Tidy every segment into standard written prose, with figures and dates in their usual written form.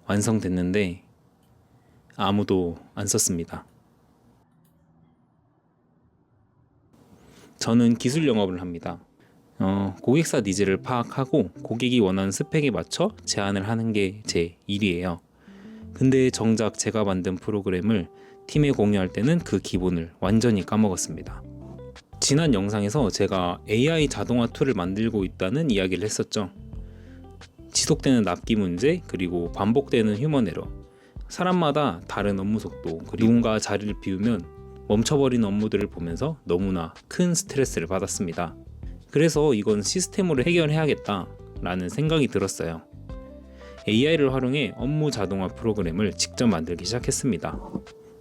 완성됐는데 아무도 안 썼습니다. 저는 기술 영업을 합니다. 고객사 니즈를 파악하고 고객이 원하는 스펙에 맞춰 제안을 하는 게 제 일이에요. 근데 정작 제가 만든 프로그램을 팀에 공유할 때는 그 기본을 완전히 까먹었습니다. 지난 영상에서 제가 AI 자동화 툴을 만들고 있다는 이야기를 했었죠. 지속되는 납기 문제, 그리고 반복되는 휴먼 에러, 사람마다 다른 업무 속도, 그리고 누군가 자리를 비우면 멈춰버린 업무들을 보면서 너무나 큰 스트레스를 받았습니다. 그래서 이건 시스템으로 해결해야겠다 라는 생각이 들었어요. AI를 활용해 업무 자동화 프로그램을 직접 만들기 시작했습니다.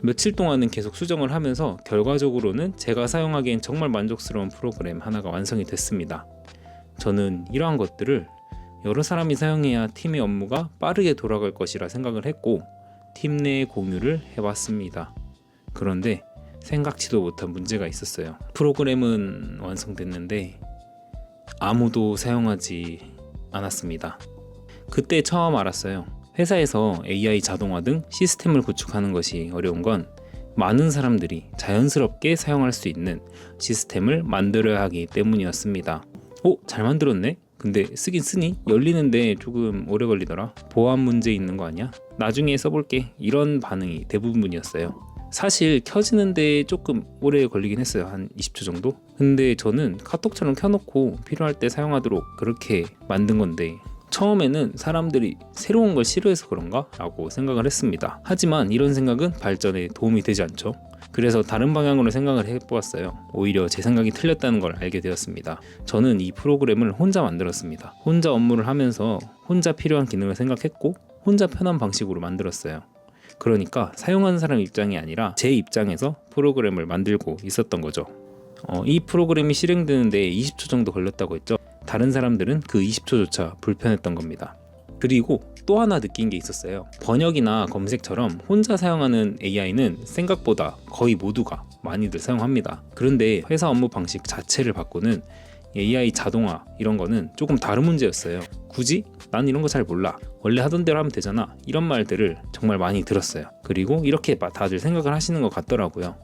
며칠 동안은 계속 수정을 하면서 결과적으로는 제가 사용하기엔 정말 만족스러운 프로그램 하나가 완성이 됐습니다. 저는 이러한 것들을 여러 사람이 사용해야 팀의 업무가 빠르게 돌아갈 것이라 생각을 했고 팀 내에 공유를 해봤습니다. 그런데 생각지도 못한 문제가 있었어요. 프로그램은 완성됐는데 아무도 사용하지 않았습니다. 그때 처음 알았어요. 회사에서 AI 자동화 등 시스템을 구축하는 것이 어려운 건 많은 사람들이 자연스럽게 사용할 수 있는 시스템을 만들어야 하기 때문이었습니다. 잘 만들었네? 근데 쓰긴 쓰니? 열리는데 조금 오래 걸리더라. 보안 문제 있는 거 아니야? 나중에 써볼게. 이런 반응이 대부분이었어요. 사실 켜지는데 조금 오래 걸리긴 했어요. 한 20초 정도? 근데 저는 카톡처럼 켜놓고 필요할 때 사용하도록 그렇게 만든 건데 처음에는 사람들이 새로운 걸 싫어해서 그런가? 라고 생각을 했습니다. 하지만 이런 생각은 발전에 도움이 되지 않죠. 그래서 다른 방향으로 생각을 해보았어요. 오히려 제 생각이 틀렸다는 걸 알게 되었습니다. 저는 이 프로그램을 혼자 만들었습니다. 혼자 업무를 하면서 혼자 필요한 기능을 생각했고 혼자 편한 방식으로 만들었어요. 그러니까 사용하는 사람 입장이 아니라 제 입장에서 프로그램을 만들고 있었던 거죠. 이 프로그램이 실행되는데 20초 정도 걸렸다고 했죠. 다른 사람들은 그 20초조차 불편했던 겁니다. 그리고 또 하나 느낀 게 있었어요. 번역이나 검색처럼 혼자 사용하는 AI는 생각보다 거의 모두가 많이들 사용합니다. 그런데 회사 업무 방식 자체를 바꾸는 AI 자동화 이런 거는 조금 다른 문제였어요. 굳이? 난 이런 거 잘 몰라. 원래 하던 대로 하면 되잖아. 이런 말들을 정말 많이 들었어요. 그리고 이렇게 다들 생각을 하시는 것 같더라고요.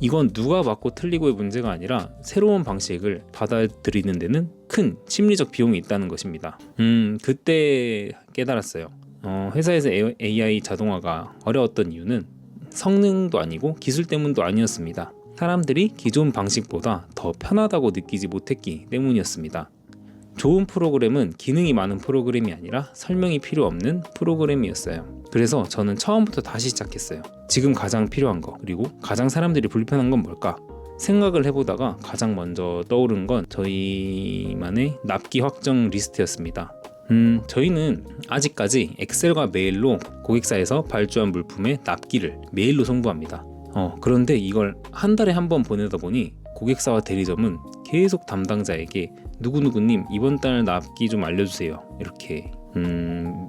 이건 누가 맞고 틀리고의 문제가 아니라 새로운 방식을 받아들이는 데는 큰 심리적 비용이 있다는 것입니다. 그때 깨달았어요. 회사에서 AI 자동화가 어려웠던 이유는 성능도 아니고 기술 때문도 아니었습니다. 사람들이 기존 방식보다 더 편하다고 느끼지 못했기 때문이었습니다. 좋은 프로그램은 기능이 많은 프로그램이 아니라 설명이 필요 없는 프로그램이었어요. 그래서 저는 처음부터 다시 시작했어요. 지금 가장 필요한 거, 그리고 가장 사람들이 불편한 건 뭘까? 생각을 해보다가 가장 먼저 떠오른 건 저희만의 납기 확정 리스트였습니다. 저희는 아직까지 엑셀과 메일로 고객사에서 발주한 물품의 납기를 메일로 송부합니다. 그런데 이걸 한 달에 한 번 보내다 보니 고객사와 대리점은 계속 담당자에게 누구누구님 이번 달 납기 좀 알려주세요 이렇게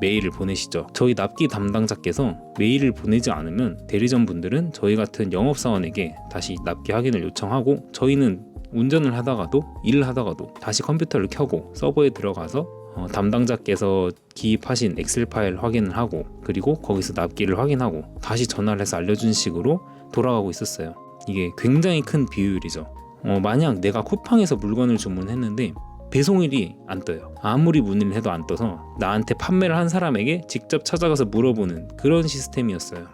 메일을 보내시죠. 저희 납기 담당자께서 메일을 보내지 않으면 대리점 분들은 저희 같은 영업사원에게 다시 납기 확인을 요청하고 저희는 운전을 하다가도 일을 하다가도 다시 컴퓨터를 켜고 서버에 들어가서 담당자께서 기입하신 엑셀 파일 확인을 하고 그리고 거기서 납기를 확인하고 다시 전화를 해서 알려준 식으로 돌아가고 있었어요. 이게 굉장히 큰 비효율이죠. 만약 내가 쿠팡에서 물건을 주문했는데 배송일이 안 떠요. 아무리 문의를 해도 안 떠서 나한테 판매를 한 사람에게 직접 찾아가서 물어보는 그런 시스템이었어요.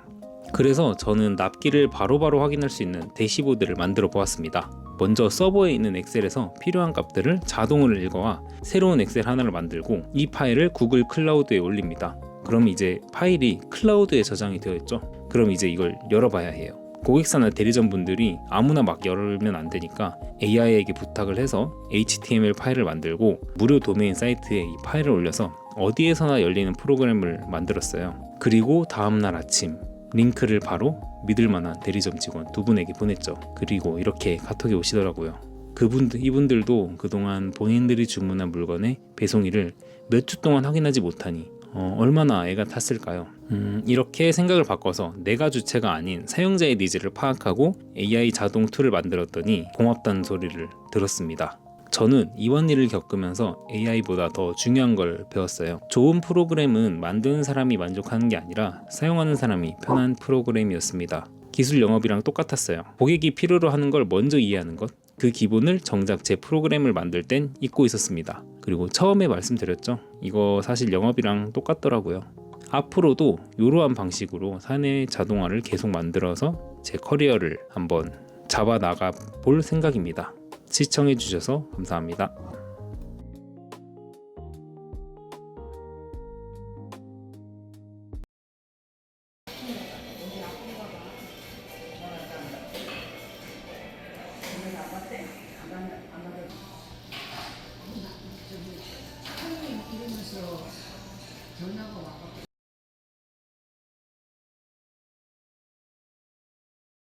그래서 저는 납기를 바로바로 확인할 수 있는 대시보드를 만들어 보았습니다. 먼저 서버에 있는 엑셀에서 필요한 값들을 자동으로 읽어와 새로운 엑셀 하나를 만들고 이 파일을 구글 클라우드에 올립니다. 그럼 이제 파일이 클라우드에 저장이 되어 있죠. 그럼 이제 이걸 열어봐야 해요. 고객사나 대리점 분들이 아무나 막 열면 안 되니까 AI에게 부탁을 해서 HTML 파일을 만들고 무료 도메인 사이트에 이 파일을 올려서 어디에서나 열리는 프로그램을 만들었어요. 그리고 다음날 아침 링크를 바로 믿을만한 대리점 직원 2분에게 보냈죠. 그리고 이렇게 카톡이 오시더라고요. 이분들도 그동안 본인들이 주문한 물건의 배송일을 몇 주 동안 확인하지 못하니 얼마나 애가 탔을까요? 이렇게 생각을 바꿔서 내가 주체가 아닌 사용자의 니즈를 파악하고 AI 자동 툴을 만들었더니 고맙다는 소리를 들었습니다. 저는 이번 일을 겪으면서 AI보다 더 중요한 걸 배웠어요. 좋은 프로그램은 만드는 사람이 만족하는 게 아니라 사용하는 사람이 편한 프로그램이었습니다. 기술 영업이랑 똑같았어요. 고객이 필요로 하는 걸 먼저 이해하는 것, 그 기본을 정작 제 프로그램을 만들 땐 잊고 있었습니다. 그리고 처음에 말씀드렸죠. 이거 사실 영업이랑 똑같더라고요. 앞으로도 이러한 방식으로 사내 자동화를 계속 만들어서 제 커리어를 한번 잡아 나가 볼 생각입니다. 시청해주셔서 감사합니다.